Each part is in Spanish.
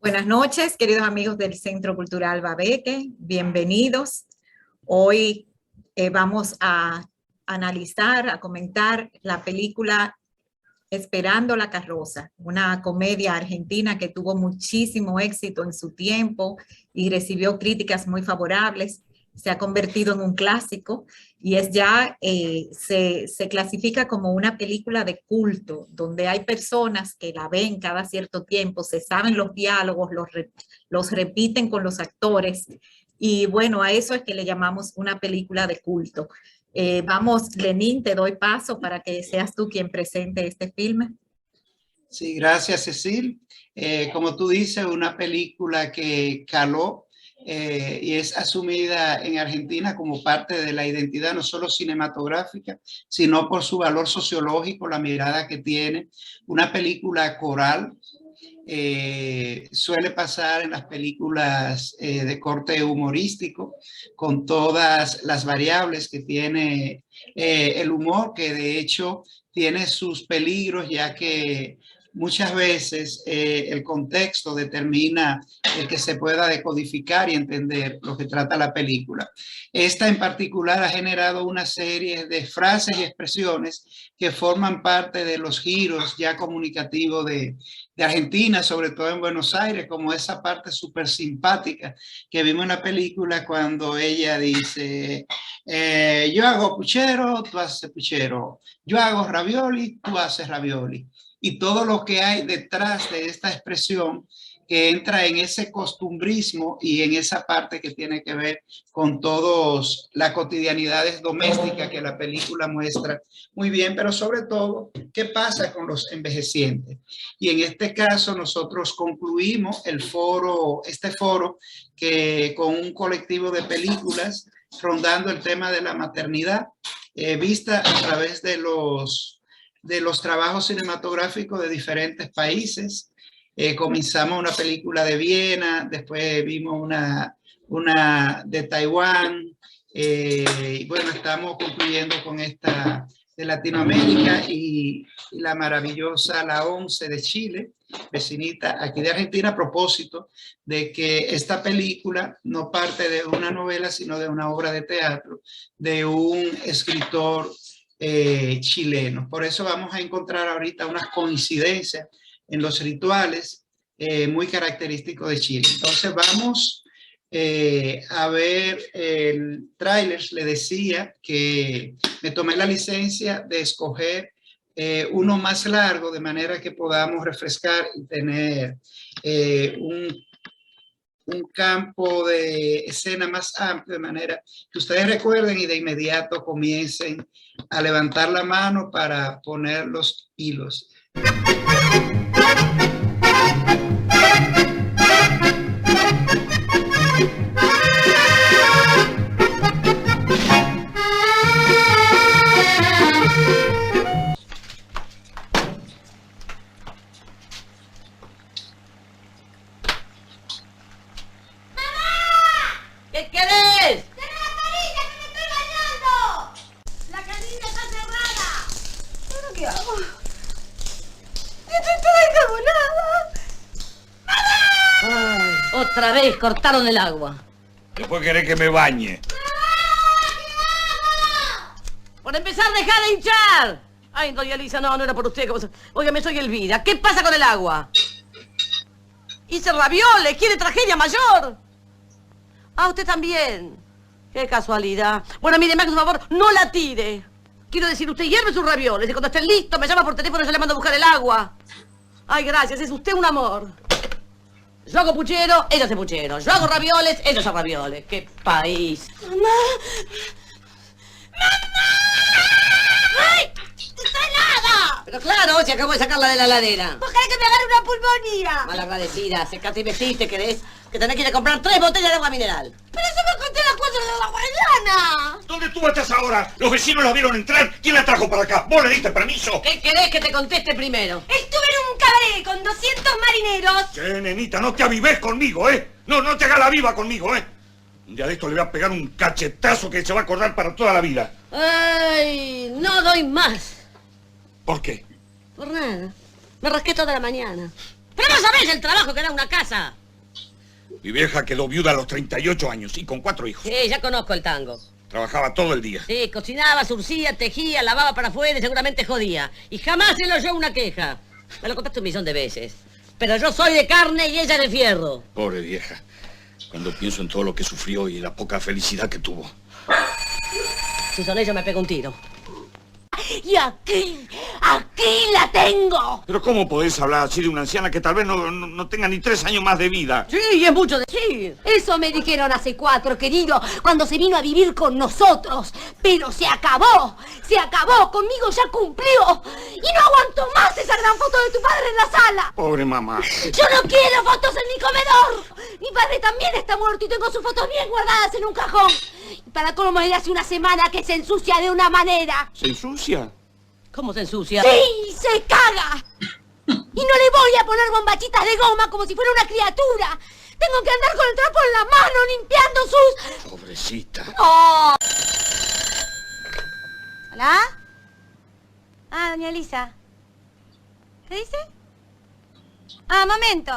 Buenas noches, queridos amigos del Centro Cultural Babeque, bienvenidos. Hoy vamos a analizar, a comentar la película Esperando la carroza, una comedia argentina que tuvo muchísimo éxito en su tiempo y recibió críticas muy favorables. Se ha convertido en un clásico y se clasifica como una película de culto, donde hay personas que la ven cada cierto tiempo, se saben los diálogos, los repiten con los actores, y bueno, a eso es que le llamamos una película de culto. Vamos, Lenín, te doy paso para que seas tú quien presente este filme. Sí, gracias, Cecil. Como tú dices, una película que caló y es asumida en Argentina como parte de la identidad no solo cinematográfica, sino por su valor sociológico, la mirada que tiene. Una película coral. Suele pasar en las películas de corte humorístico, con todas las variables que tiene el humor, que de hecho tiene sus peligros, ya que muchas veces el contexto determina el que se pueda decodificar y entender lo que trata la película. Esta en particular ha generado una serie de frases y expresiones que forman parte de los giros ya comunicativos de Argentina, sobre todo en Buenos Aires, como esa parte súper simpática que vimos en la película cuando ella dice, yo hago puchero, tú haces puchero, yo hago ravioli, tú haces ravioli. Y todo lo que hay detrás de esta expresión que entra en ese costumbrismo y en esa parte que tiene que ver con todas las cotidianidades domésticas que la película muestra muy bien, pero sobre todo, ¿qué pasa con los envejecientes? Y en este caso nosotros concluimos este foro que con un colectivo de películas rondando el tema de la maternidad, vista a través de los trabajos cinematográficos de diferentes países. Comenzamos una película de Viena, después vimos una de Taiwán, y bueno, estamos concluyendo con esta de Latinoamérica y la maravillosa La 11 de Chile, vecinita aquí de Argentina, a propósito de que esta película no parte de una novela, sino de una obra de teatro de un escritor chileno. Por eso vamos a encontrar ahorita unas coincidencias en los rituales muy característicos de Chile. Entonces vamos a ver el tráiler. Le decía que me tomé la licencia de escoger uno más largo, de manera que podamos refrescar y tener un campo de escena más amplio, de manera que ustedes recuerden y de inmediato comiencen a levantar la mano para poner los hilos. ¿Qué querés? ¡Cerrá la canilla, que me estoy bañando! ¡La canilla está cerrada! ¿Ahora qué hago? ¡Estoy toda encabonada! Ay, otra vez cortaron el agua. Después querés que me bañe. Por empezar, dejá de hinchar. Ay, doña Elisa, no era por usted. Óigame, soy Elvira. ¿Qué pasa con el agua? Hice ravioles, quiere tragedia mayor. Ah, usted también. Qué casualidad. Bueno, mire, me haga un favor, no la tire. Quiero decir, usted hierve sus ravioles y cuando estén listos me llama por teléfono y yo le mando a buscar el agua. Ay, gracias, es usted un amor. Yo hago puchero, ella hace puchero. Yo hago ravioles, ella hace ravioles. ¡Qué país! ¡Mamá! ¡Mamá! ¡Ay! ¡Está helada! Pero claro, si acabo de sacarla de la heladera. ¿Vos querés que me agarre una pulmonía? Malagradecida, secate y vestiste, ¿querés? Que tenés que ir a comprar 3 botellas de agua mineral. ¡Pero eso me conté a las 4 de la mañana! ¿Dónde tú estás ahora? Los vecinos la vieron entrar. ¿Quién la trajo para acá? ¿Vos le diste permiso? ¿Qué querés que te conteste primero? Estuve en un cabaret con 200 marineros. Che, nenita, no te avives conmigo, ¿eh? No te hagas la viva conmigo, ¿eh? Un día de esto le voy a pegar un cachetazo que se va a acordar para toda la vida. Ay, no doy más. ¿Por qué? Por nada. Me rasqué toda la mañana. Pero no sabés el trabajo que da una casa. Mi vieja quedó viuda a los 38 años y con 4 hijos. Sí, ya conozco el tango. Trabajaba todo el día. Sí, cocinaba, surcía, tejía, lavaba para afuera y seguramente jodía. Y jamás se le oyó una queja. Me lo contaste 1.000.000 de veces. Pero yo soy de carne y ella de fierro. Pobre vieja. Cuando pienso en todo lo que sufrió y la poca felicidad que tuvo. Si son ellos me pego un tiro. Y aquí la tengo. Pero ¿cómo podés hablar así de una anciana que tal vez no tenga ni 3 años más de vida? Sí, y es mucho decir. Eso me dijeron hace 4, querido, cuando se vino a vivir con nosotros. Pero se acabó, conmigo ya cumplió. Y no aguanto más esa gran foto de tu padre en la sala. Pobre mamá. Yo no quiero fotos en mi comedor. Mi padre también está muerto y tengo sus fotos bien guardadas en un cajón. Y para colmo desde hace una semana que se ensucia de una manera. ¿Se ensucia? ¿Cómo se ensucia? ¡Sí, se caga! Y no le voy a poner bombachitas de goma como si fuera una criatura. Tengo que andar con el trapo en la mano limpiando sus... Pobrecita. ¡Oh! ¿Hola? Ah, doña Elisa. ¿Qué dice? Ah, momento.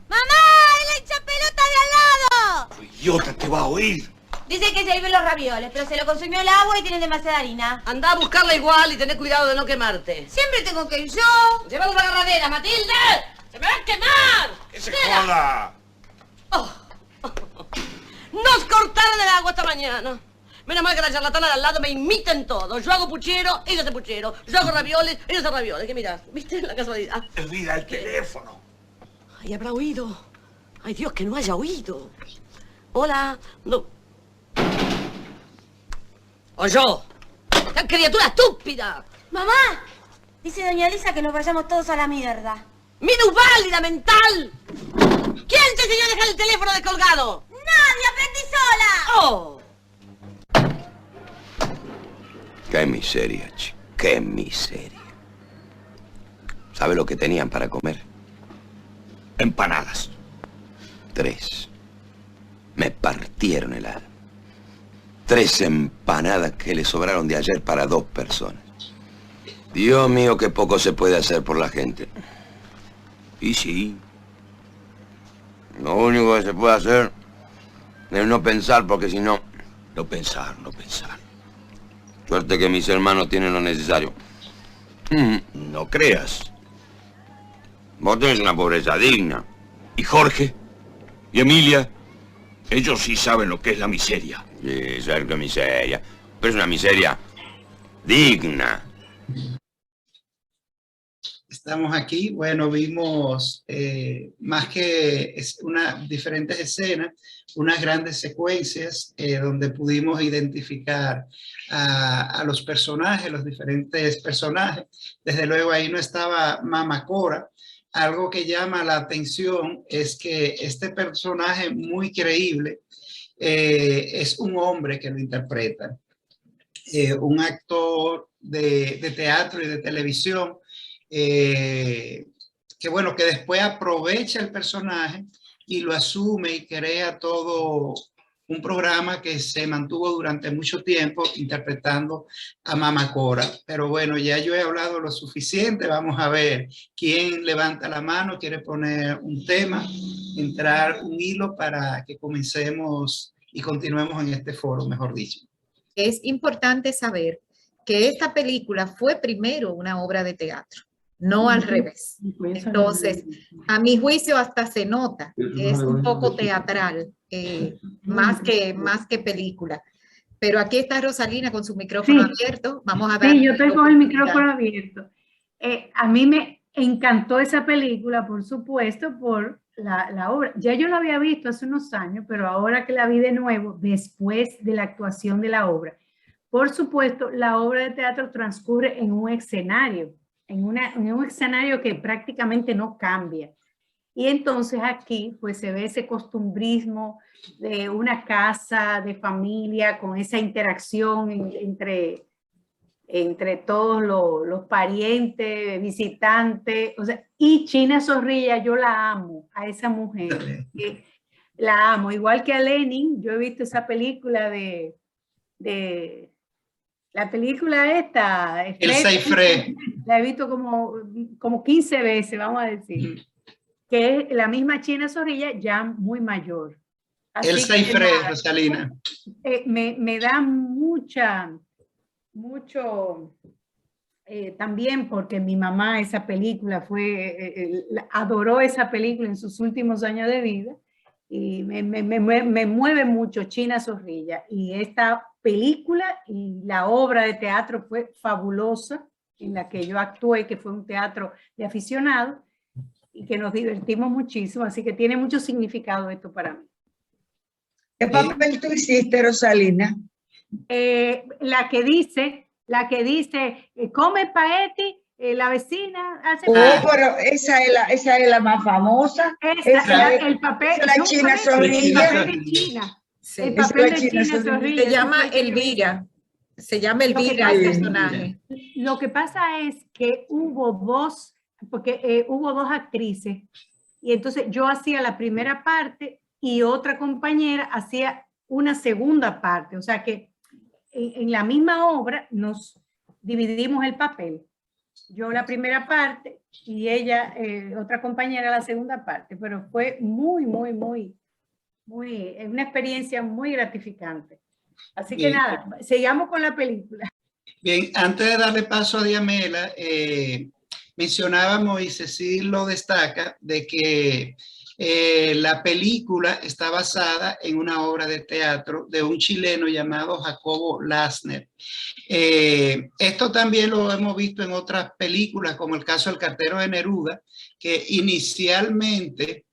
¡Mamá! ¡Es la hinchapelota de al lado! Idiota, te va a oír. Dice que se sirven los ravioles, pero se lo consumió el agua y tienen demasiada harina. Andá a buscarla igual y tené cuidado de no quemarte. Siempre tengo que ir yo. Lleva una agarradera, Matilde. ¡Se me va a quemar! ¡Que se Mira. joda! Oh. Nos cortaron el agua esta mañana. Menos mal que la charlatana de al lado me imiten todo. Yo hago puchero, ella hace puchero. Yo hago ravioles, ella hace ravioles. ¿Qué mirás? ¿Viste la casualidad? Olvida el teléfono. Ay, habrá oído. Ay, Dios, que no haya oído. Hola. No. ¡Oyó! ¡Qué criatura estúpida! Mamá, dice doña Elisa que nos vayamos todos a la mierda. ¡Minusválida mental! ¿Quién te enseñó a dejar el teléfono descolgado? ¡Nadie! ¡Aprendí sola! ¡Oh! Qué miseria, chico. Qué miseria. ¿Sabe lo que tenían para comer? Empanadas. 3. Me partieron el alma. 3 empanadas que le sobraron de ayer para 2 personas. Dios mío, qué poco se puede hacer por la gente. Y sí. Lo único que se puede hacer es no pensar, porque si no... No pensar, no pensar. Suerte que mis hermanos tienen lo necesario. No creas. Vos tenés una pobreza digna. ¿Y Jorge? ¿Y Emilia? Ellos sí saben lo que es la miseria. Sí, Sergio, miseria. Pero es una miseria digna. Estamos aquí, bueno, vimos más que diferentes escenas, unas grandes secuencias donde pudimos identificar a los personajes, los diferentes personajes. Desde luego ahí no estaba Mama Cora. Algo que llama la atención es que este personaje muy creíble es un hombre que lo interpreta, un actor de teatro y de televisión, que bueno, que después aprovecha el personaje y lo asume y crea todo un programa que se mantuvo durante mucho tiempo interpretando a Mama Cora. Pero bueno, ya yo he hablado lo suficiente. Vamos a ver quién levanta la mano, quiere poner un tema, entrar un hilo para que comencemos y continuemos en este foro, mejor dicho. Es importante saber que esta película fue primero una obra de teatro, no al revés. Entonces, a mi juicio hasta se nota que es un poco teatral, más que película. Pero aquí está Rosalina con su micrófono abierto. Vamos a dar. Sí, yo estoy con el micrófono abierto. A mí me encantó esa película, por supuesto, por la obra. Ya yo la había visto hace unos años, pero ahora que la vi de nuevo, después de la actuación de la obra, por supuesto, la obra de teatro transcurre en un escenario, en un escenario que prácticamente no cambia. Y entonces aquí pues se ve ese costumbrismo de una casa de familia con esa interacción entre todos los parientes, visitantes, o sea, y China Zorrilla, yo la amo, a esa mujer, la amo, igual que a Lenin. Yo he visto esa película la película esta, El Seifre. la he visto como 15 veces, vamos a decir. que es la misma China Zorrilla, ya muy mayor. Así Elsa que y Fred, nada, Rosalina. me da mucho, también porque mi mamá esa película adoró esa película en sus últimos años de vida, y me mueve mucho China Zorrilla, y esta película y la obra de teatro fue fabulosa, en la que yo actué, que fue un teatro de aficionados, y que nos divertimos muchísimo, así que tiene mucho significado esto para mí. ¿Qué papel tú hiciste, Rosalina? La que dice, come espagueti, la vecina hace... Pero esa es la más famosa. El papel, es la China Zorrilla. El papel de China. Sí. El Es papel la de China China Zorrilla. Zorrilla. Se llama Elvira. Se llama Elvira el personaje. Lo que pasa es que hubo dos actrices, y entonces yo hacía la primera parte y otra compañera hacía una segunda parte, o sea que en la misma obra nos dividimos el papel. Yo la primera parte y ella, otra compañera, la segunda parte, pero fue una experiencia muy gratificante. Así que nada, sigamos con la película. Bien, antes de darle paso a Diamela, mencionábamos, y Cecil lo destaca, de que la película está basada en una obra de teatro de un chileno llamado Jacobo Lassner. Esto también lo hemos visto en otras películas, como el caso del Cartero de Neruda, que inicialmente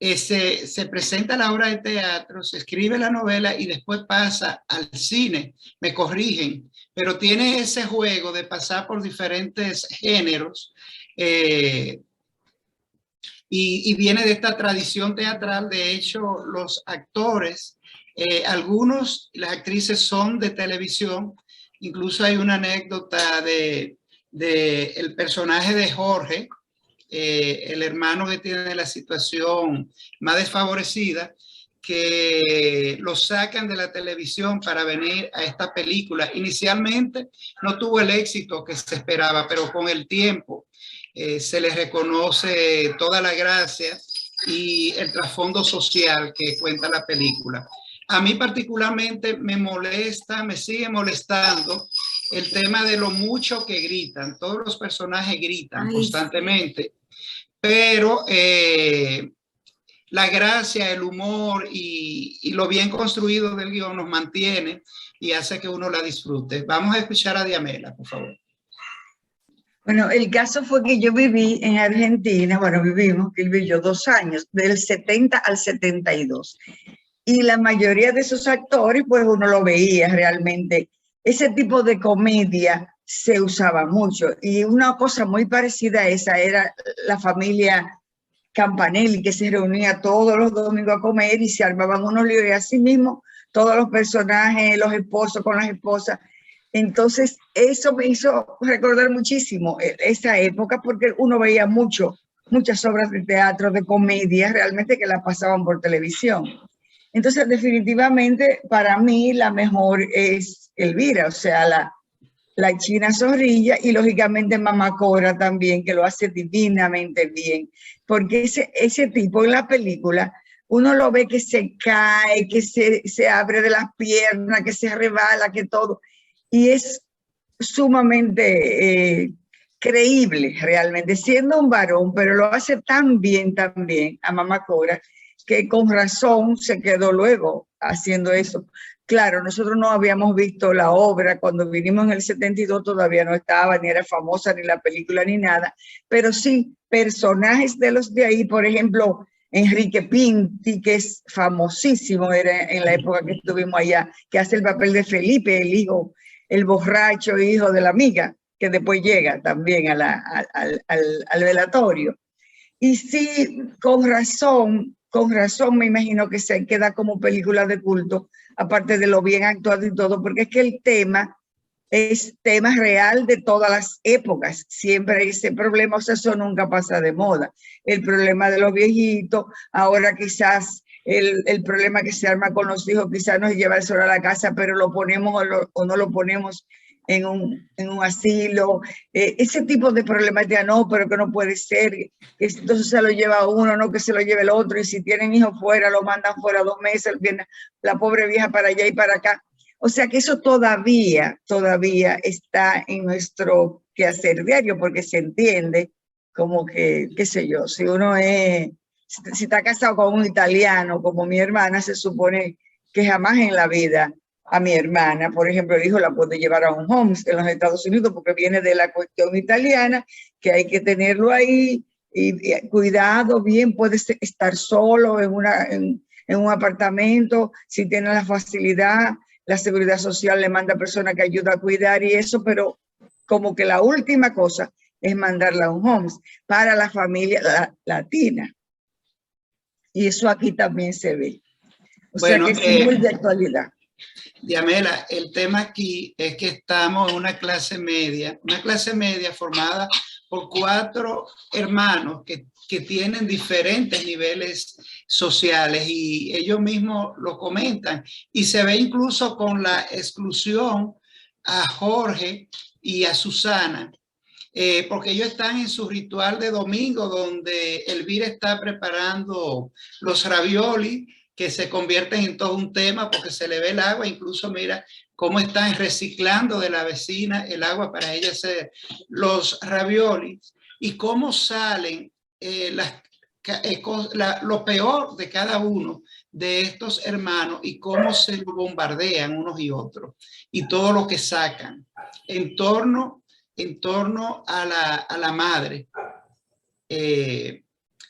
se presenta la obra de teatro, se escribe la novela y después pasa al cine. Me corrigen, pero tiene ese juego de pasar por diferentes géneros, y viene de esta tradición teatral. De hecho, los actores, algunos, las actrices son de televisión. Incluso hay una anécdota de el personaje de Jorge, el hermano que tiene la situación más desfavorecida, que lo sacan de la televisión para venir a esta película. Inicialmente no tuvo el éxito que se esperaba, pero con el tiempo se les reconoce toda la gracia y el trasfondo social que cuenta la película. A mí particularmente me sigue molestando el tema de lo mucho que gritan. Todos los personajes gritan constantemente, pero la gracia, el humor y lo bien construido del guión nos mantiene y hace que uno la disfrute. Vamos a escuchar a Diamela, por favor. Bueno, el caso fue que yo viví en Argentina, vivimos, que viví yo 2 años, del 70 al 72. Y la mayoría de esos actores, pues uno lo veía realmente. Ese tipo de comedia se usaba mucho. Y una cosa muy parecida a esa era la familia Campanelli, que se reunía todos los domingos a comer y se armaban unos líos. Y así mismo, todos los personajes, los esposos con las esposas. Entonces, eso me hizo recordar muchísimo esa época, porque uno veía muchas obras de teatro, de comedia, realmente, que las pasaban por televisión. Entonces, definitivamente, para mí, la mejor es Elvira, o sea, la China Zorrilla, y lógicamente Mamá Cora también, que lo hace divinamente bien, porque ese tipo en la película, uno lo ve que se cae, que se abre de las piernas, que se resbala, que todo, y es sumamente creíble realmente, siendo un varón, pero lo hace tan bien también a Mamá Cora, que con razón se quedó luego haciendo eso. Claro, nosotros no habíamos visto la obra, cuando vinimos en el 72 todavía no estaba, ni era famosa, ni la película, ni nada, pero sí personajes de los de ahí, por ejemplo, Enrique Pinti, que es famosísimo, era en la época que estuvimos allá, que hace el papel de Felipe, el hijo, el borracho hijo de la amiga, que después llega también al velatorio. Y sí, con razón me imagino que se queda como película de culto, aparte de lo bien actuado y todo, porque es que el tema es tema real de todas las épocas. Siempre hay ese problema, o sea, eso nunca pasa de moda. El problema de los viejitos, ahora quizás el problema que se arma con los hijos, quizás no es llevárselo a la casa, pero lo ponemos o no lo ponemos en un asilo, ese tipo de problemática, no, pero que no puede ser, que entonces se lo lleva uno, no que se lo lleve el otro, y si tienen hijos fuera, lo mandan fuera 2 meses, viene la pobre vieja para allá y para acá. O sea que eso todavía está en nuestro quehacer diario, porque se entiende como que, qué sé yo, si uno si está casado con un italiano, como mi hermana, se supone que jamás en la vida a mi hermana, por ejemplo, el hijo la puede llevar a un homes en los Estados Unidos porque viene de la cuestión italiana, que hay que tenerlo ahí y cuidado, bien, puede estar solo en un apartamento, si tiene la facilidad, la seguridad social le manda a personas que ayuda a cuidar y eso, pero como que la última cosa es mandarla a un homes para la familia latina. Y eso aquí también se ve. O sea que es muy de actualidad. Diamela, el tema aquí es que estamos en una clase media formada por 4 hermanos que tienen diferentes niveles sociales y ellos mismos lo comentan. Y se ve incluso con la exclusión a Jorge y a Susana, porque ellos están en su ritual de domingo donde Elvira está preparando los ravioli, que se convierten en todo un tema porque se le ve el agua, incluso mira cómo están reciclando de la vecina el agua para ella hacer los raviolis y cómo salen lo peor de cada uno de estos hermanos y cómo se bombardean unos y otros y todo lo que sacan en torno a la madre.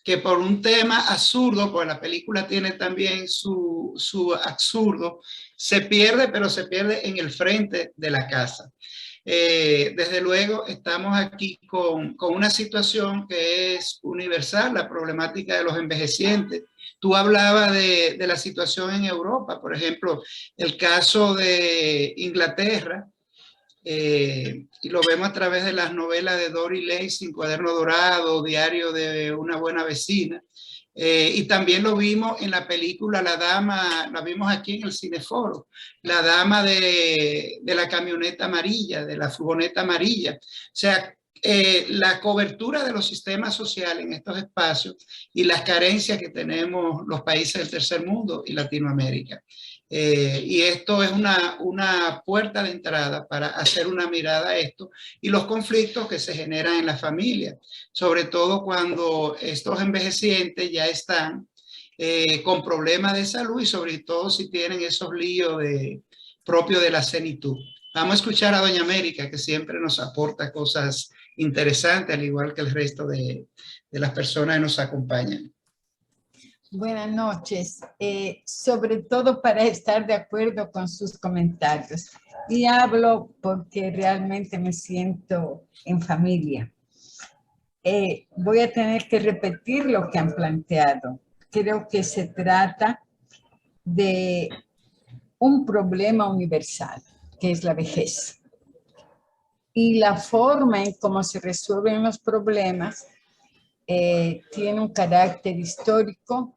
Que por un tema absurdo, pues la película tiene también su absurdo, se pierde, pero se pierde en el frente de la casa. Desde luego estamos aquí con una situación que es universal, la problemática de los envejecientes. Tú hablabas de la situación en Europa, por ejemplo, el caso de Inglaterra, y lo vemos a través de las novelas de Doris Lessing, Cuaderno Dorado, Diario de una buena vecina, y también lo vimos en la película La Dama, la vimos aquí en el Cineforo, La Dama de la camioneta amarilla, de la furgoneta amarilla. O sea, la cobertura de los sistemas sociales en estos espacios y las carencias que tenemos los países del tercer mundo y Latinoamérica. Y esto es una puerta de entrada para hacer una mirada a esto y los conflictos que se generan en la familia, sobre todo cuando estos envejecientes ya están con problemas de salud y sobre todo si tienen esos líos propios de la senitud. Vamos a escuchar a Doña América, que siempre nos aporta cosas interesantes, al igual que el resto de las personas que nos acompañan. Buenas noches, sobre todo para estar de acuerdo con sus comentarios. Y hablo porque realmente me siento en familia. Voy a tener que repetir lo que han planteado. Creo que se trata de un problema universal, que es la vejez. Y la forma en cómo se resuelven los problemas tiene un carácter histórico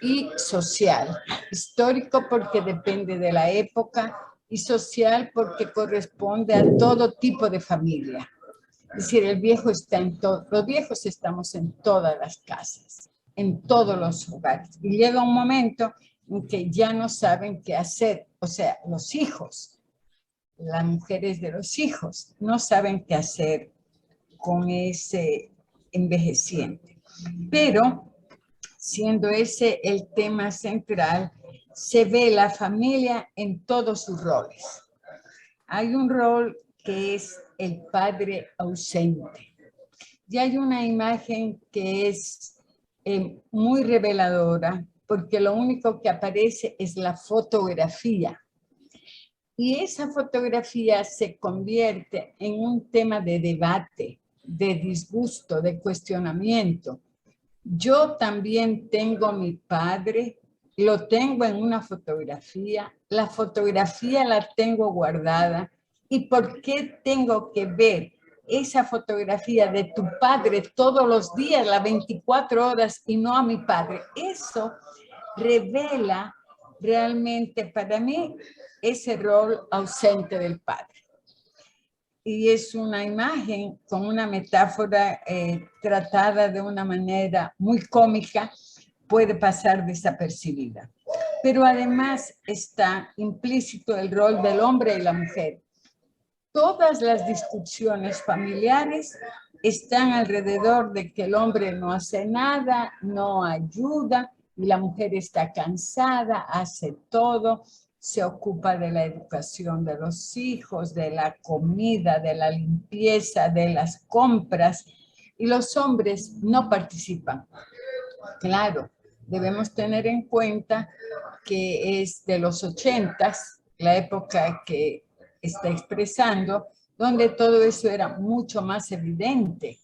y social. Histórico porque depende de la época y social porque corresponde a todo tipo de familia. Es decir, el viejo está en todo, los viejos estamos en todas las casas, en todos los hogares. Y llega un momento en que ya no saben qué hacer. O sea, los hijos, las mujeres de los hijos, no saben qué hacer con ese envejeciente. Pero siendo ese el tema central, se ve la familia en todos sus roles. Hay un rol que es el padre ausente. Y hay una imagen que es muy reveladora, porque lo único que aparece es la fotografía. Y esa fotografía se convierte en un tema de debate, de disgusto, de cuestionamiento. Yo también tengo a mi padre, lo tengo en una fotografía, la fotografía la tengo guardada. ¿Y por qué tengo que ver esa fotografía de tu padre todos los días, las 24 horas, y no a mi padre? Eso revela realmente para mí ese rol ausente del padre. y es una imagen con una metáfora tratada de una manera muy cómica, puede pasar desapercibida. Pero además está implícito el rol del hombre y la mujer. Todas las discusiones familiares están alrededor de que el hombre no hace nada, no ayuda, y la mujer está cansada, hace todo, se ocupa de la educación de los hijos, de la comida, de la limpieza, de las compras, y los hombres no participan. Claro, debemos tener en cuenta que es de los 80s, la época que está expresando, donde todo eso era mucho más evidente.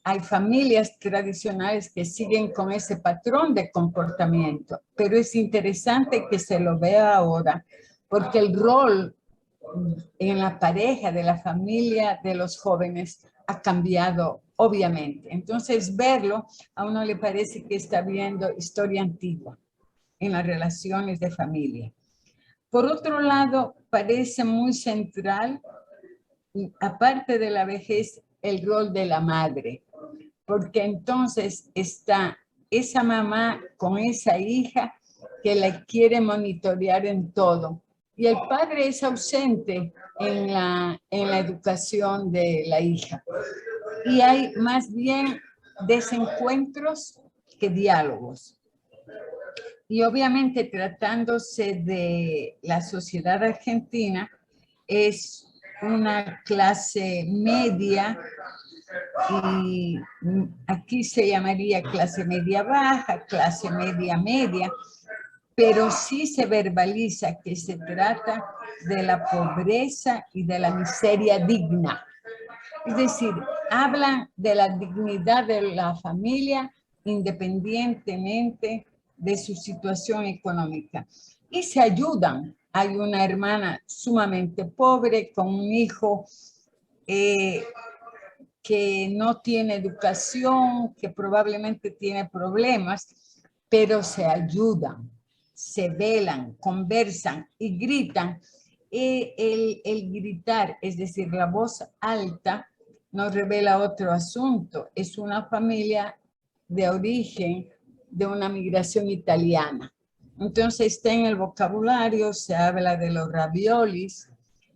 Hay familias tradicionales que siguen con ese patrón de comportamiento, pero es interesante que se lo vea ahora, porque el rol en la pareja, de la familia, de los jóvenes, ha cambiado obviamente. Entonces, verlo, a uno le parece que está viendo historia antigua en las relaciones de familia. Por otro lado, parece muy central, aparte de la vejez, el rol de la madre, porque entonces está esa mamá con esa hija que la quiere monitorear en todo, y el padre es ausente en la educación de la hija. Y hay más bien desencuentros que diálogos. Y obviamente tratándose de la sociedad argentina, es una clase media, y aquí se llamaría clase media baja, clase media media, pero sí se verbaliza que se trata de la pobreza y de la miseria digna. Es decir, hablan de la dignidad de la familia independientemente de su situación económica. Y se ayudan. Hay una hermana sumamente pobre con un hijo que no tiene educación, que probablemente tiene problemas, pero se ayudan, se velan, conversan y gritan. El gritar, es decir, la voz alta, nos revela otro asunto. Es una familia de origen de una migración italiana. Entonces está en el vocabulario, se habla de los raviolis,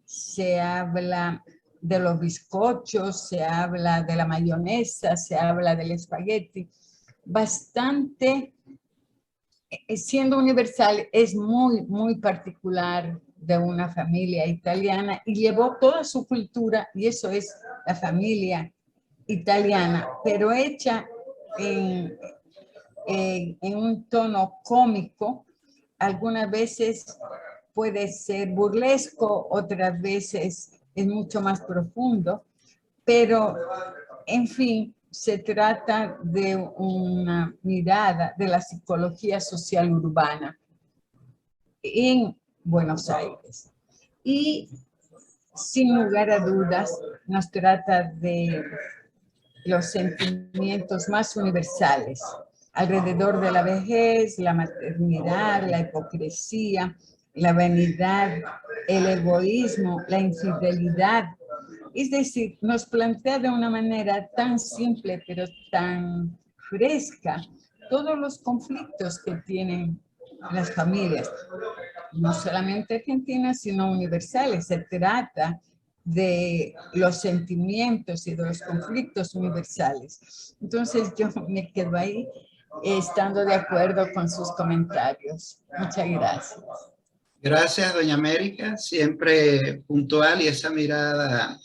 se habla de los bizcochos, se habla de la mayonesa, se habla del espagueti. Bastante, siendo universal, es muy, muy particular de una familia italiana y llevó toda su cultura, y eso es la familia italiana, pero hecha en un tono cómico. Algunas veces puede ser burlesco, otras veces es mucho más profundo, pero en fin, se trata de una mirada de la psicología social urbana en Buenos Aires. Y sin lugar a dudas, nos trata de los sentimientos más universales alrededor de la vejez, la maternidad, la hipocresía, la vanidad, el egoísmo, la infidelidad. Es decir, nos plantea de una manera tan simple, pero tan fresca, todos los conflictos que tienen las familias, no solamente argentinas, sino universales. Se trata de los sentimientos y de los conflictos universales. Entonces yo me quedo ahí estando de acuerdo con sus comentarios. Muchas gracias. Gracias, doña América, siempre puntual, y esa mirada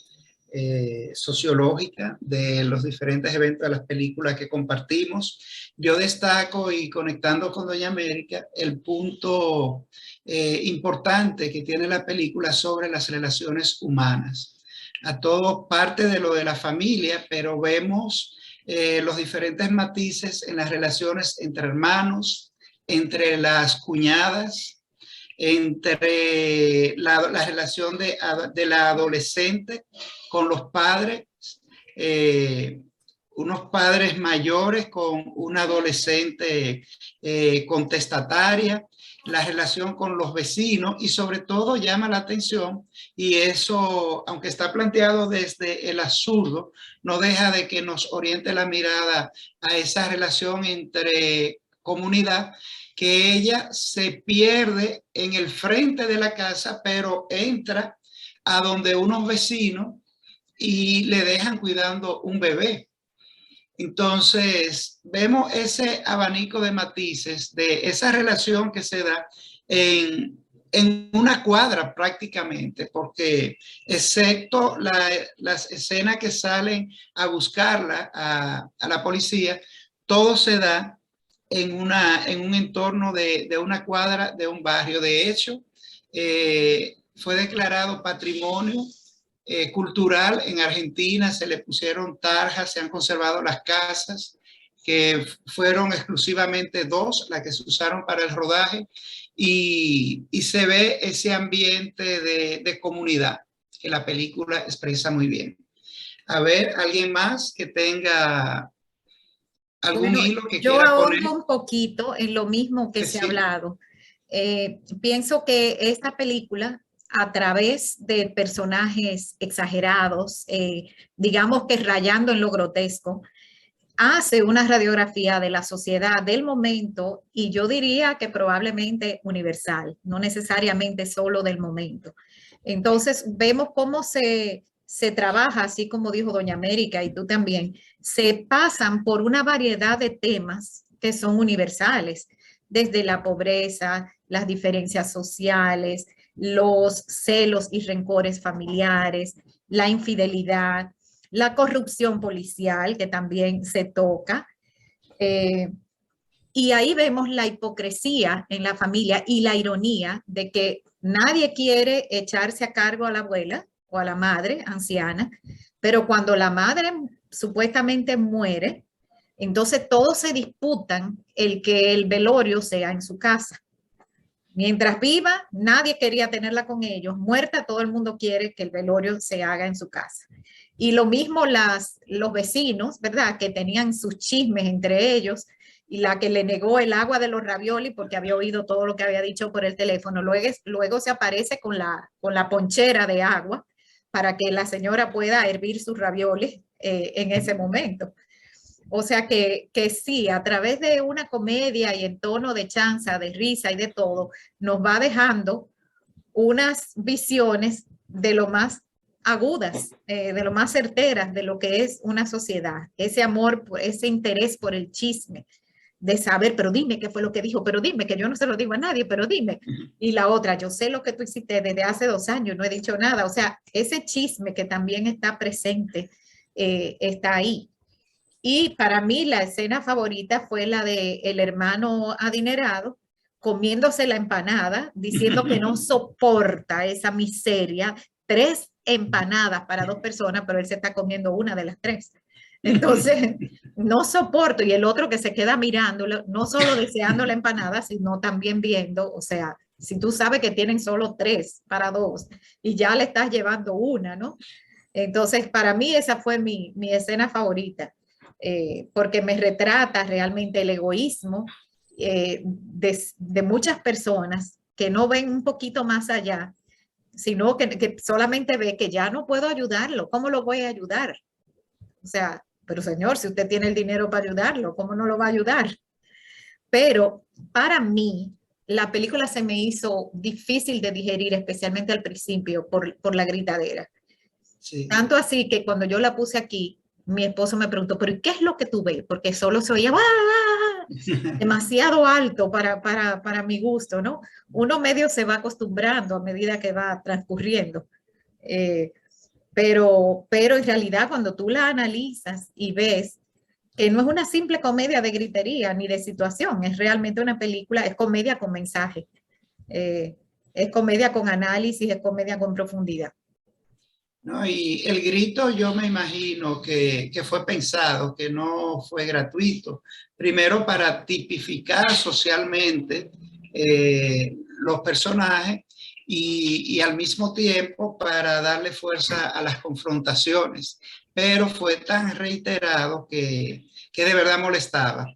sociológica de los diferentes eventos de las películas que compartimos. Yo destaco, y conectando con doña América, el punto importante que tiene la película sobre las relaciones humanas. A todo parte de lo de la familia, pero vemos los diferentes matices en las relaciones entre hermanos, entre las cuñadas, entre la relación de la adolescente con los padres, unos padres mayores con una adolescente contestataria, la relación con los vecinos y sobre todo llama la atención, y eso, aunque está planteado desde el absurdo, no deja de que nos oriente la mirada a esa relación entre comunidad, que ella se pierde en el frente de la casa, pero entra a donde unos vecinos y le dejan cuidando un bebé. Entonces, vemos ese abanico de matices de esa relación que se da en una cuadra prácticamente, porque excepto las escenas que salen a buscarla a la policía, todo se da en un entorno de una cuadra de un barrio. De hecho, fue declarado patrimonio cultural en Argentina, se le pusieron tarjas, se han conservado las casas, que fueron exclusivamente 2 las que se usaron para el rodaje, y se ve ese ambiente de comunidad que la película expresa muy bien. A ver, ¿alguien más que tenga algún hilo que quiera poner? Yo ahorro un poquito en lo mismo que se ha hablado. Pienso que esta película, a través de personajes exagerados, digamos que rayando en lo grotesco, hace una radiografía de la sociedad del momento, y yo diría que probablemente universal, no necesariamente solo del momento. Entonces vemos cómo se trabaja, así como dijo doña América y tú también, se pasan por una variedad de temas que son universales, desde la pobreza, las diferencias sociales, los celos y rencores familiares, la infidelidad, la corrupción policial, que también se toca. Y ahí vemos la hipocresía en la familia y la ironía de que nadie quiere echarse a cargo a la abuela o a la madre anciana, pero cuando la madre supuestamente muere, entonces todos se disputan el que el velorio sea en su casa. Mientras viva, nadie quería tenerla con ellos. Muerta, todo el mundo quiere que el velorio se haga en su casa. Y lo mismo los vecinos, ¿verdad? Que tenían sus chismes entre ellos, y la que le negó el agua de los raviolis porque había oído todo lo que había dicho por el teléfono, luego se aparece con la ponchera de agua para que la señora pueda hervir sus raviolis en ese momento. O sea que sí, a través de una comedia y en tono de chanza, de risa y de todo, nos va dejando unas visiones de lo más agudas, de lo más certeras de lo que es una sociedad. Ese amor, ese interés por el chisme, de saber, pero dime qué fue lo que dijo, pero dime, que yo no se lo digo a nadie, pero dime. Y la otra, yo sé lo que tú hiciste desde hace 2 años, no he dicho nada. O sea, ese chisme que también está presente, está ahí. Y para mí la escena favorita fue la de el hermano adinerado comiéndose la empanada, diciendo que no soporta esa miseria. 3 empanadas para 2 personas, pero él se está comiendo una de las 3. Entonces, no soporto. Y el otro que se queda mirándolo, no solo deseando la empanada, sino también viendo, o sea, si tú sabes que tienen solo 3 para 2 y ya le estás llevando una, ¿no? Entonces, para mí esa fue mi escena favorita. Porque me retrata realmente el egoísmo de muchas personas que no ven un poquito más allá, sino que solamente ve que ya no puedo ayudarlo. ¿Cómo lo voy a ayudar? O sea, pero señor, si usted tiene el dinero para ayudarlo, ¿cómo no lo va a ayudar? Pero para mí, la película se me hizo difícil de digerir, especialmente al principio, por la gritadera. Sí. Tanto así que cuando yo la puse aquí, mi esposo me preguntó, ¿pero qué es lo que tú ves? Porque solo se oía demasiado alto para mi gusto, ¿no? Uno medio se va acostumbrando a medida que va transcurriendo. Pero en realidad cuando tú la analizas y ves que no es una simple comedia de gritería ni de situación, es realmente una película, es comedia con mensaje, es comedia con análisis, es comedia con profundidad. No, y el grito yo me imagino que fue pensado, que no fue gratuito. Primero para tipificar socialmente los personajes y al mismo tiempo para darle fuerza a las confrontaciones pero fue tan reiterado que de verdad molestaba.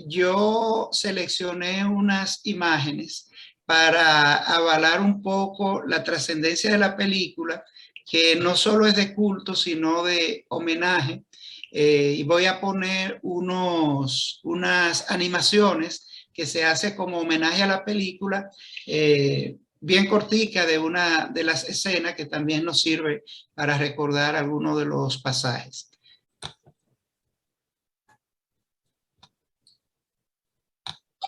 Yo seleccioné unas imágenes para avalar un poco la trascendencia de la película, que no solo es de culto, sino de homenaje. Y voy a poner unas animaciones que se hace como homenaje a la película, bien cortica, de una de las escenas que también nos sirve para recordar algunos de los pasajes.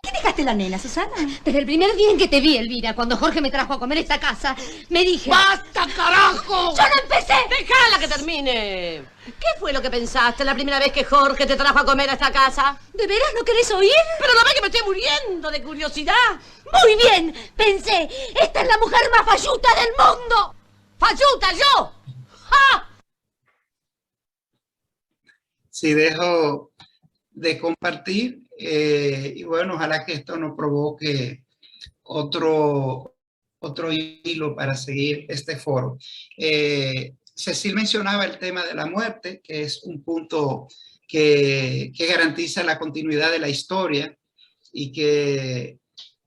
¿Qué dejaste la nena, Susana? Desde el primer día en que te vi, Elvira, cuando Jorge me trajo a comer a esta casa, me dije... ¡Basta, carajo! ¡Yo no empecé! ¡Déjala que termine! ¿Qué fue lo que pensaste la primera vez que Jorge te trajo a comer a esta casa? ¿De veras no querés oír? Pero no ve que me estoy muriendo de curiosidad. Muy bien, pensé, esta es la mujer más falluta del mundo. ¡Falluta, yo! ¡Ja! Si dejo de compartir, y bueno, ojalá que esto no provoque otro hilo para seguir este foro. Cecil mencionaba el tema de la muerte, que es un punto que garantiza la continuidad de la historia y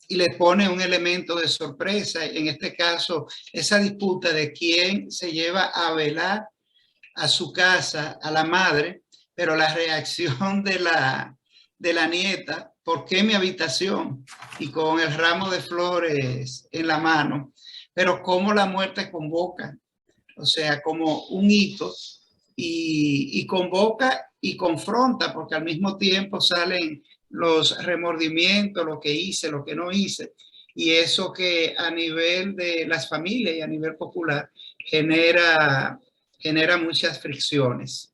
le pone un elemento de sorpresa. En este caso, esa disputa de quién se lleva a velar a su casa, a la madre, pero la reacción de la nieta, ¿por qué mi habitación? Y con el ramo de flores en la mano, pero cómo la muerte convoca, o sea, como un hito, y convoca y confronta, porque al mismo tiempo salen los remordimientos, lo que hice, lo que no hice, y eso que a nivel de las familias y a nivel popular genera muchas fricciones.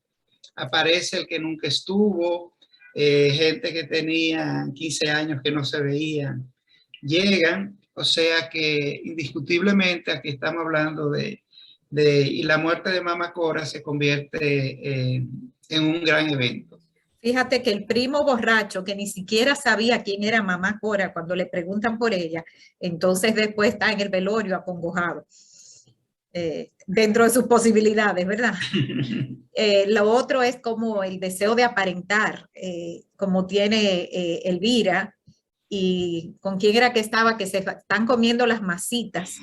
Aparece el que nunca estuvo, gente que tenía 15 años que no se veían, llegan, o sea que indiscutiblemente aquí estamos hablando y la muerte de Mama Cora se convierte en un gran evento. Fíjate que el primo borracho, que ni siquiera sabía quién era Mamá Cora cuando le preguntan por ella, entonces después está en el velorio acongojado, dentro de sus posibilidades, ¿verdad? Lo otro es como el deseo de aparentar, como tiene Elvira, y con quién era que estaba, que se están comiendo las masitas.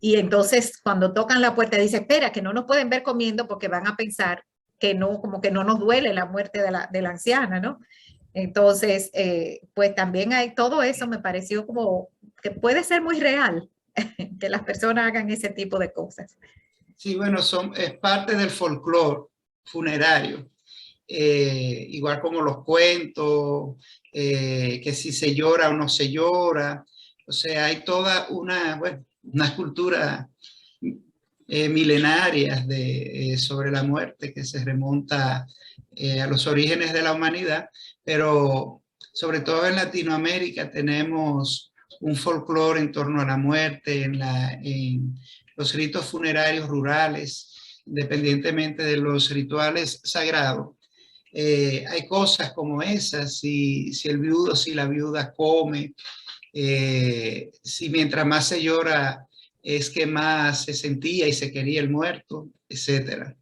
Y entonces cuando tocan la puerta dice, espera, que no nos pueden ver comiendo porque van a pensar que no, como que no nos duele la muerte de la anciana, ¿no? Entonces, pues también hay todo eso, me pareció como que puede ser muy real, que las personas hagan ese tipo de cosas. Sí, bueno, es parte del folclore funerario, igual como los cuentos, que si se llora o no se llora, o sea, hay toda una cultura milenarias sobre la muerte que se remonta a los orígenes de la humanidad, pero sobre todo en Latinoamérica tenemos un folclore en torno a la muerte, en los ritos funerarios rurales, independientemente de los rituales sagrados. Hay cosas como esas, si el viudo, si la viuda come, si mientras más se llora, es que más se sentía y se quería el muerto, etcétera.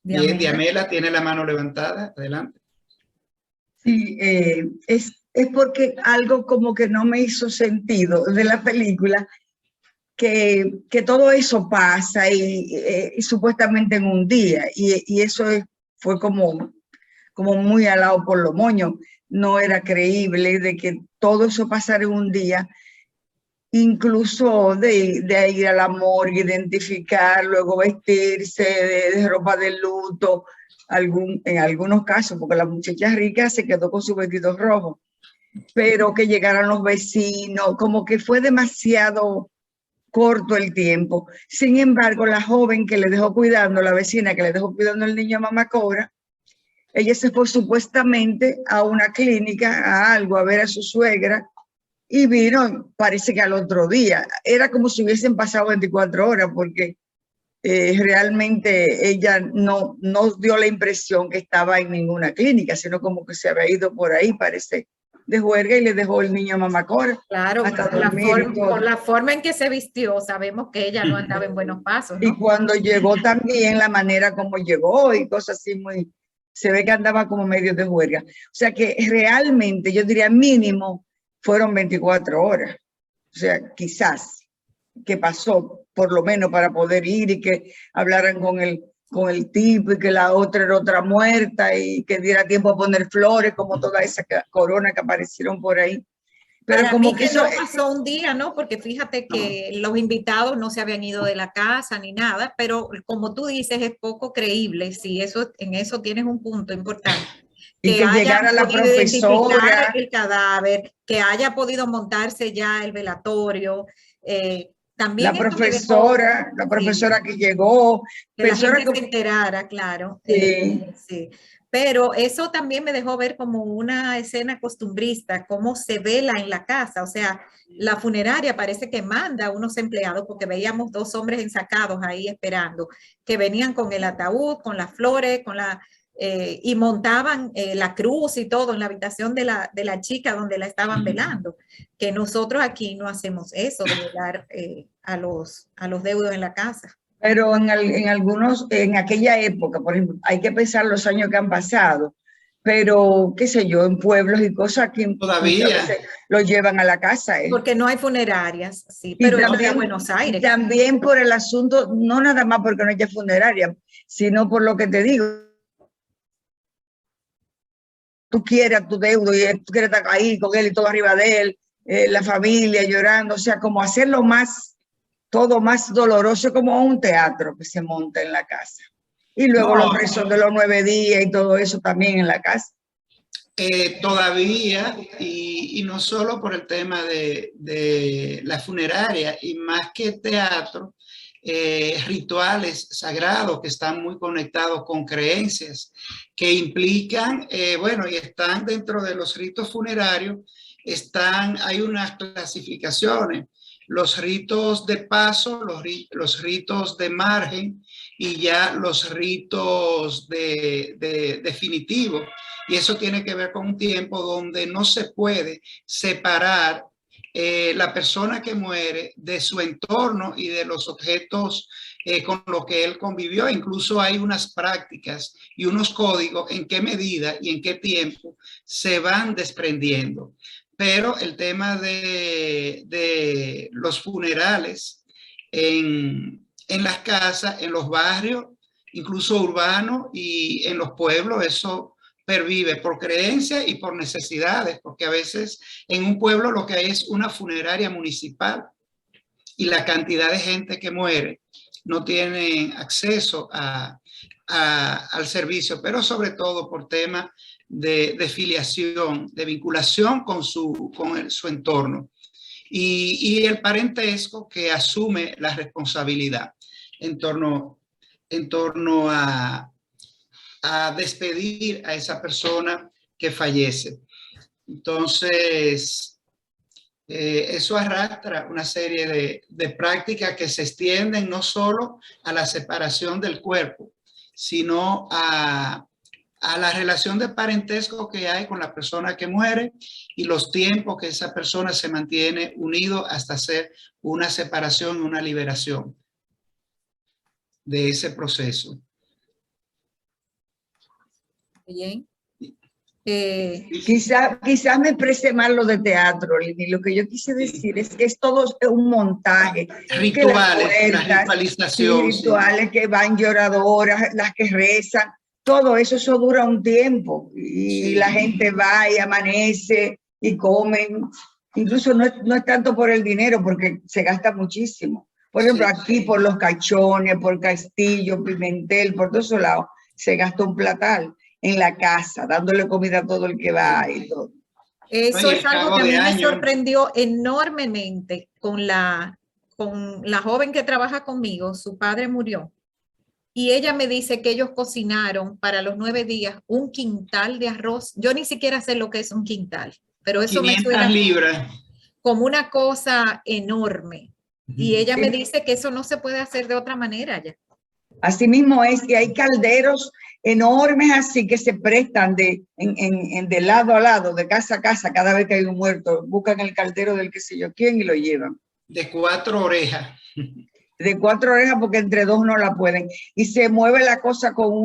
Bien, Diamela tiene la mano levantada, adelante. Sí, es porque algo como que no me hizo sentido de la película, que todo eso pasa y supuestamente en un día, y eso fue como muy alado por los moños. No era creíble de que todo eso pasara en un día, incluso de ir a la morgue, identificar, luego vestirse de ropa de luto, en algunos casos, porque la muchacha rica se quedó con su vestido rojo, pero que llegaran los vecinos, como que fue demasiado corto el tiempo. Sin embargo, la joven que le dejó cuidando, la vecina que le dejó cuidando al niño a Mamá Cora, ella se fue supuestamente a una clínica, a ver a su suegra, y vino, parece que al otro día. Era como si hubiesen pasado 24 horas, porque realmente ella no dio la impresión que estaba en ninguna clínica, sino como que se había ido por ahí, parece, de juerga y le dejó el niño a mamacora. Claro, hasta por la forma en que se vistió, sabemos que ella no andaba en buenos pasos, ¿no? Y cuando llegó también, la manera como llegó y cosas así muy... Se ve que andaba como medio de juerga. O sea que realmente, yo diría mínimo, fueron 24 horas. O sea, quizás que pasó, por lo menos para poder ir y que hablaran con el tipo y que la otra era otra muerta y que diera tiempo a poner flores, como toda esa corona que aparecieron por ahí. Pero para como mí que eso no pasó un día, ¿no? Porque fíjate que los invitados no se habían ido de la casa ni nada, pero como tú dices, es poco creíble. Sí, en eso tienes un punto importante. Y que llegara la profesora. El cadáver, que haya podido montarse ya el velatorio. También la profesora que llegó. Que la gente se enterara, claro. Sí. Sí. Pero eso también me dejó ver como una escena costumbrista, cómo se vela en la casa. O sea, la funeraria parece que manda a unos empleados, porque veíamos 2 hombres ensacados ahí esperando, que venían con el ataúd, con las flores, y montaban la cruz y todo en la habitación de la chica donde la estaban velando. Que nosotros aquí no hacemos eso, de velar a los deudos en la casa. Pero en aquella época, por ejemplo, hay que pensar los años que han pasado, pero qué sé yo, en pueblos y cosas que todavía lo llevan a la casa. Porque no hay funerarias, sí, pero también en Buenos Aires. También por el asunto, no nada más porque no haya funeraria, sino por lo que te digo. Tú quieres a tu deudo y tú quieres estar ahí con él y todo arriba de él, la familia llorando, o sea, como hacerlo todo más doloroso, como un teatro que se monta en la casa. Y luego los rezos de los 9 días y todo eso también en la casa. Todavía, y no solo por el tema de la funeraria, y más que teatro, rituales sagrados que están muy conectados con creencias que implican, bueno, y están dentro de los ritos funerarios, hay unas clasificaciones. Los ritos de paso, los ritos de margen y ya los ritos definitivos. Y eso tiene que ver con un tiempo donde no se puede separar la persona que muere de su entorno y de los objetos con los que él convivió. Incluso hay unas prácticas y unos códigos en qué medida y en qué tiempo se van desprendiendo. Pero el tema de los funerales en las casas, en los barrios, incluso urbanos y en los pueblos, eso pervive por creencia y por necesidades, porque a veces en un pueblo lo que hay es una funeraria municipal y la cantidad de gente que muere no tienen acceso al servicio, pero sobre todo por temas de filiación, de vinculación con su entorno y el parentesco que asume la responsabilidad en torno a despedir a esa persona que fallece. Entonces, eso arrastra una serie de prácticas que se extienden no solo a la separación del cuerpo, sino a la relación de parentesco que hay con la persona que muere y los tiempos que esa persona se mantiene unido hasta hacer una separación, una liberación de ese proceso. Bien. Quizás me expresé mal lo de teatro, Lini. Lo que yo quise decir es que es todo un montaje. Rituales, la ritualización. Rituales que van lloradoras, las que rezan. Todo eso dura un tiempo y la gente va y amanece y comen. Incluso no es tanto por el dinero, porque se gasta muchísimo. Por ejemplo, aquí por los Cachones, por Castillo, Pimentel, por todos esos lados, se gasta un platal en la casa, dándole comida a todo el que va y todo. Eso es algo que a mí me sorprendió enormemente con la joven que trabaja conmigo. Su padre murió. Y ella me dice que ellos cocinaron para los 9 días un quintal de arroz. Yo ni siquiera sé lo que es un quintal, pero eso me suena libras. Como una cosa enorme. Y ella me dice que eso no se puede hacer de otra manera ya. Así mismo es, que hay calderos enormes así que se prestan de lado a lado, de casa a casa, cada vez que hay un muerto, buscan el caldero del qué sé yo quién y lo llevan. De 4 orejas. De 4 orejas porque entre 2 no la pueden. Y se mueve la cosa como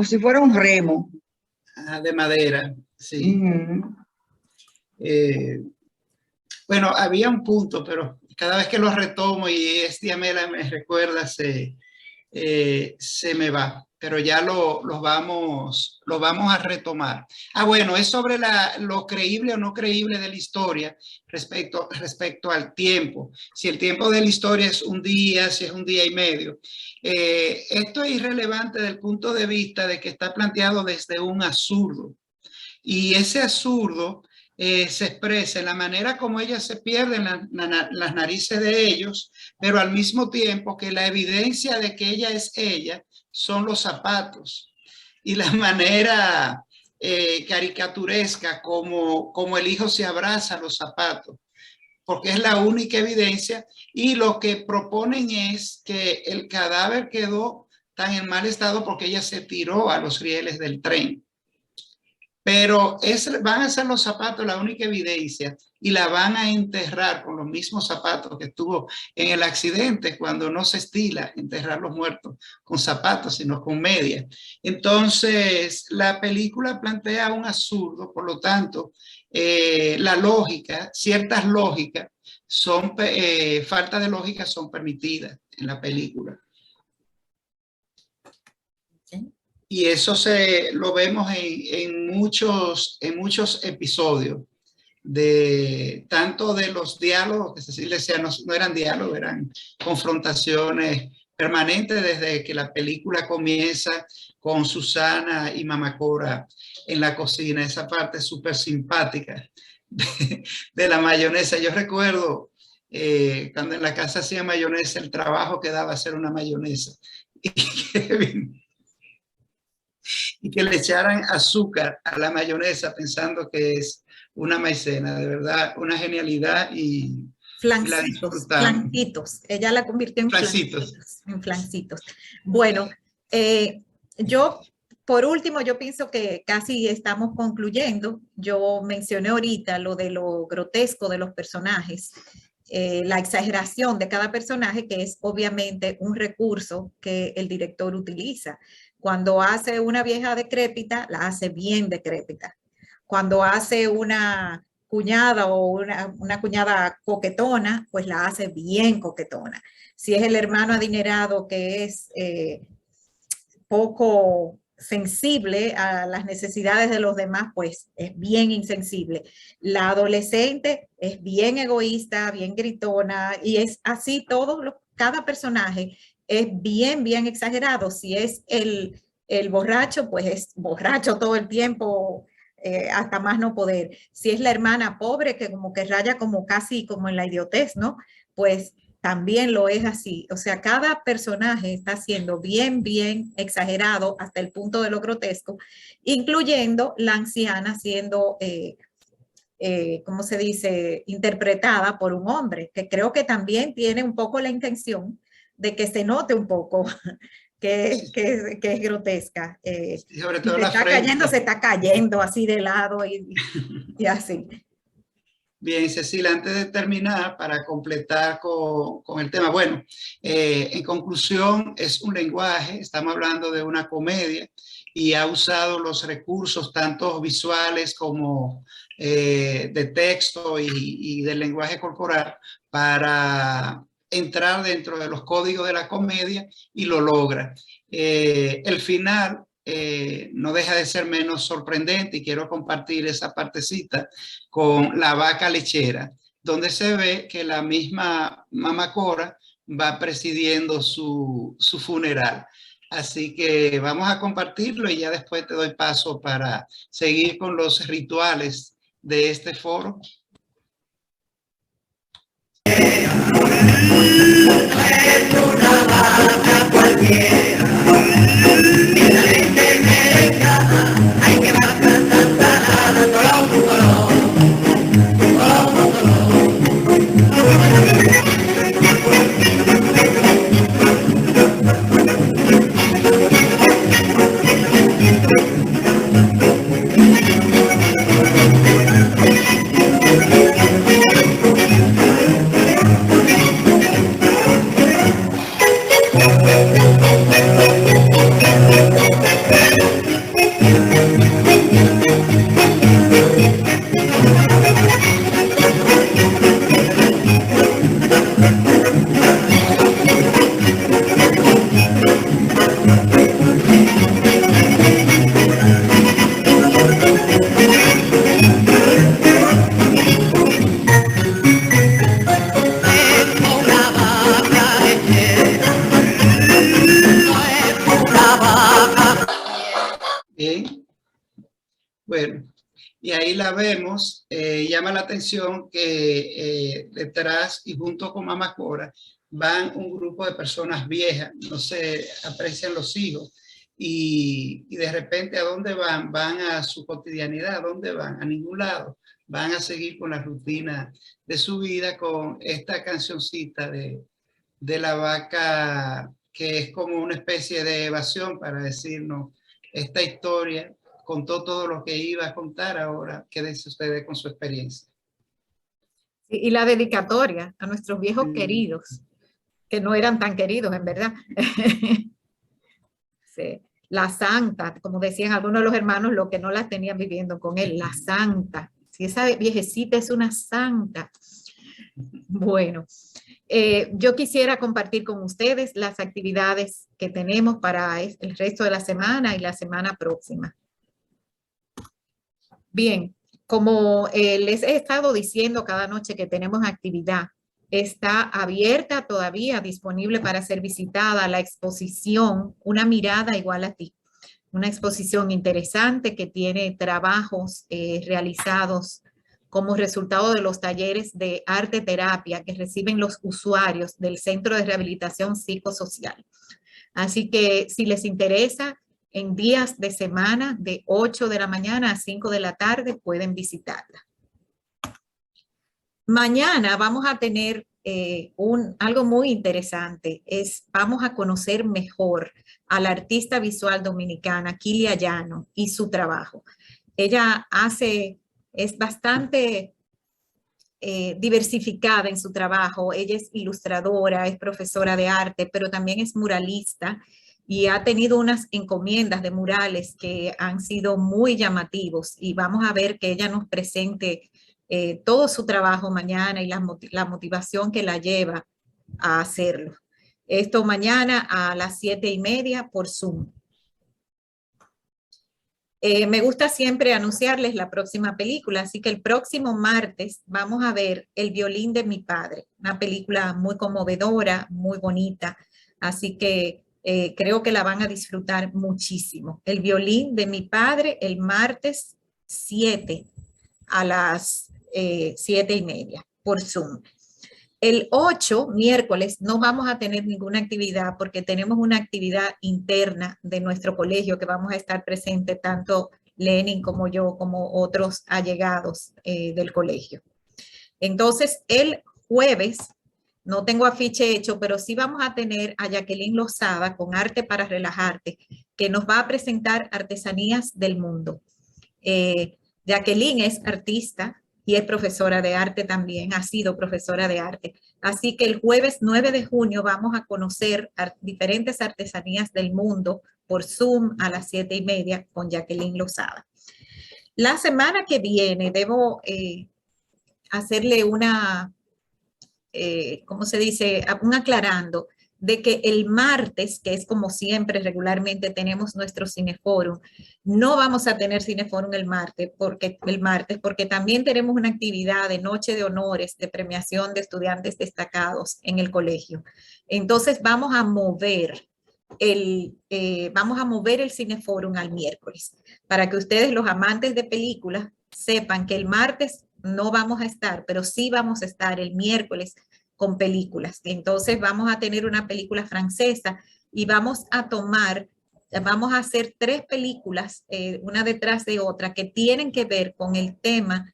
si fuera un remo. De madera, sí. Bueno, había un punto, pero cada vez que lo retomo y Diamela me recuerda, se me va, pero ya lo vamos a retomar. Bueno, es sobre lo creíble o no creíble de la historia respecto al tiempo. Si el tiempo de la historia es un día, si es un día y medio. Esto es irrelevante desde el punto de vista de que está planteado desde un absurdo. Y ese absurdo se expresa en la manera como ellas se pierden las narices de ellos, pero al mismo tiempo que la evidencia de que ella es ella son los zapatos. Y la manera caricaturesca como el hijo se abraza a los zapatos, porque es la única evidencia. Y lo que proponen es que el cadáver quedó tan en mal estado porque ella se tiró a los rieles del tren. Pero van a ser los zapatos la única evidencia y la van a enterrar con los mismos zapatos que estuvo en el accidente, cuando no se estila enterrar los muertos con zapatos, sino con medias. Entonces, la película plantea un absurdo, por lo tanto, la lógica, ciertas lógicas, falta de lógica son permitidas en la película. Y eso lo vemos en muchos episodios, tanto de los diálogos, que Cecilia decía, no eran diálogos, eran confrontaciones permanentes desde que la película comienza con Susana y Mamá Cora en la cocina, esa parte súper simpática de la mayonesa. Yo recuerdo cuando en la casa hacía mayonesa, el trabajo que daba hacer una mayonesa. Y que le echaran azúcar a la mayonesa pensando que es una maicena. De verdad, una genialidad y flancitos. Ella la convirtió en flancitos. Bueno, yo, por último, yo pienso que casi estamos concluyendo. Yo mencioné ahorita lo de lo grotesco de los personajes, la exageración de cada personaje, que es obviamente un recurso que el director utiliza. Cuando hace una vieja decrépita, la hace bien decrépita. Cuando hace una cuñada o una cuñada coquetona, pues la hace bien coquetona. Si es el hermano adinerado que es poco sensible a las necesidades de los demás, pues es bien insensible. La adolescente es bien egoísta, bien gritona, y es así cada personaje es bien exagerado. Si es el borracho, pues es borracho todo el tiempo, hasta más no poder. Si es la hermana pobre, que como que raya como casi como en la idiotez, ¿no? Pues también lo es así. O sea, cada personaje está siendo bien exagerado hasta el punto de lo grotesco, incluyendo la anciana siendo, ¿cómo se dice?, interpretada por un hombre, que creo que también tiene un poco la intención de que se note un poco que es grotesca. Sobre todo se está cayendo así de lado y así. Bien, Cecilia, antes de terminar, para completar con el tema, bueno, en conclusión, es un lenguaje, estamos hablando de una comedia y ha usado los recursos tanto visuales como de texto y del lenguaje corporal para entrar dentro de los códigos de la comedia y lo logra. El final no deja de ser menos sorprendente y quiero compartir esa partecita con la vaca lechera, donde se ve que la misma Mamá Cora va presidiendo su funeral. Así que vamos a compartirlo y ya después te doy paso para seguir con los rituales de este foro. Bueno, y ahí la vemos. Llama la atención que detrás y junto con Mamá Cora van un grupo de personas viejas, no se aprecian los hijos. Y de repente, ¿a dónde van? Van a su cotidianidad. ¿A dónde van? A ningún lado. Van a seguir con la rutina de su vida con esta cancioncita de la vaca, que es como una especie de evasión para decirnos esta historia. Contó todo lo que iba a contar, ahora quédense ustedes con su experiencia. Y la dedicatoria a nuestros viejos queridos, que no eran tan queridos en verdad. Sí. La santa, como decían algunos de los hermanos, lo que no la tenían viviendo con él, la santa. Si esa viejecita es una santa. Bueno, yo quisiera compartir con ustedes las actividades que tenemos para el resto de la semana y la semana próxima. Bien, como les he estado diciendo cada noche que tenemos actividad, está abierta todavía, disponible para ser visitada la exposición Una mirada igual a ti. Una exposición interesante que tiene trabajos realizados como resultado de los talleres de arte terapia que reciben los usuarios del Centro de Rehabilitación Psicosocial. Así que si les interesa, en días de semana de 8 de la mañana a 5 de la tarde pueden visitarla. Mañana vamos a tener algo muy interesante. Vamos a conocer mejor a la artista visual dominicana, Kilia Llano, y su trabajo. Ella es bastante diversificada en su trabajo. Ella es ilustradora, es profesora de arte, pero también es muralista y ha tenido unas encomiendas de murales que han sido muy llamativos, y vamos a ver que ella nos presente todo su trabajo mañana y la motivación que la lleva a hacerlo. Esto mañana a las 7:30 por Zoom. Me gusta siempre anunciarles la próxima película, así que el próximo martes vamos a ver El violín de mi padre, una película muy conmovedora, muy bonita, así que creo que la van a disfrutar muchísimo. El violín de mi padre el martes 7 a las 7:30 por Zoom. El 8, miércoles, no vamos a tener ninguna actividad porque tenemos una actividad interna de nuestro colegio que vamos a estar presente tanto Lenin como yo, como otros allegados del colegio. Entonces, el jueves, no tengo afiche hecho, pero sí vamos a tener a Jacqueline Lozada con Arte para Relajarte, que nos va a presentar artesanías del mundo. Jacqueline es artista y es profesora de arte también, ha sido profesora de arte. Así que el jueves 9 de junio vamos a conocer diferentes artesanías del mundo por Zoom a las 7:30 con Jacqueline Lozada. La semana que viene debo hacerle ¿cómo se dice? Un aclarando de que el martes, que es como siempre, regularmente tenemos nuestro Cineforum, no vamos a tener Cineforum el martes porque también tenemos una actividad de noche de honores, de premiación de estudiantes destacados en el colegio. Entonces vamos a mover el Cineforum al miércoles, para que ustedes, los amantes de películas, sepan que el martes no vamos a estar, pero sí vamos a estar el miércoles con películas. Entonces vamos a tener una película francesa y vamos a hacer 3 películas, una detrás de otra, que tienen que ver con el tema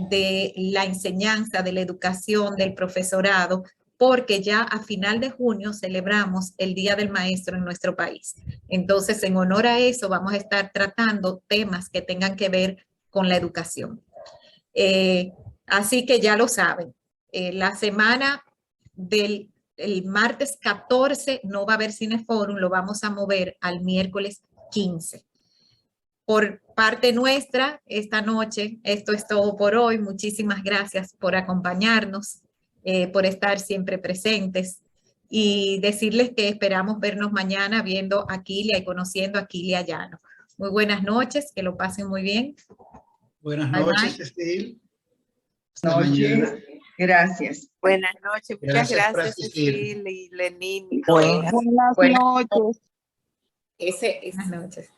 de la enseñanza, de la educación, del profesorado, porque ya a final de junio celebramos el Día del Maestro en nuestro país. Entonces, en honor a eso, vamos a estar tratando temas que tengan que ver con la educación. Así que ya lo saben, la semana del martes 14 no va a haber Cineforum, lo vamos a mover al miércoles 15. Por parte nuestra, esta noche, esto es todo por hoy. Muchísimas gracias por acompañarnos, por estar siempre presentes, y decirles que esperamos vernos mañana viendo a Kilia y conociendo a Kilia Llano. Muy buenas noches, que lo pasen muy bien. Buenas Bye, noches, bye. Cecil. Noches. Gracias. Buenas noches, muchas Gracias por gracias, asistir. Cecil y Lenín. Buenas Buenas noches. Buenas noches.